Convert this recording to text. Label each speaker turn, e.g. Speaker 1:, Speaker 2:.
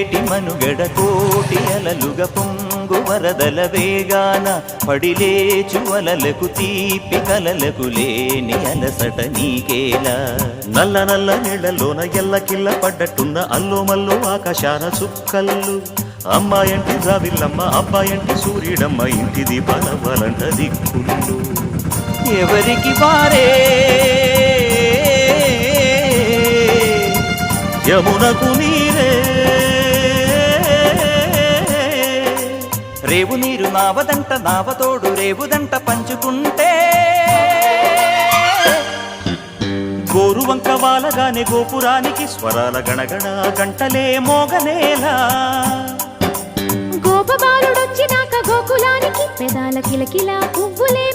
Speaker 1: పొంగేటి మనుగడ కోటి అలలుగ పొంగు వరదల వేగాన పడిలేచు అలలకు తీపి కలలకు లేని అలసట నీకేలా నల్ల నల్ల నీళ్లలోన ఎల్లకిల్ల పడ్డట్టున్న అల్లో మల్లో ఆకాశాన చుక్కల్లు అమ్మాయంటి జావిల్లమ్మ అబ్బాయంటి సూర్యుడమ్మ ఇంటి దీపాలవ్వాలంట దిక్కులు ఎవరికి వారే యమునకు నీరే రేవు నీరు నావదంట నావతోడు రేవుదంట పంచుకుంటే గోరువంక వాలగానే గోపురానికి స్వరాల గణగణ గంటలే మోగనేలా
Speaker 2: గోపబాలుడొచ్చినాక గోకులానికి పెదాల కిలకిలా పువ్వులే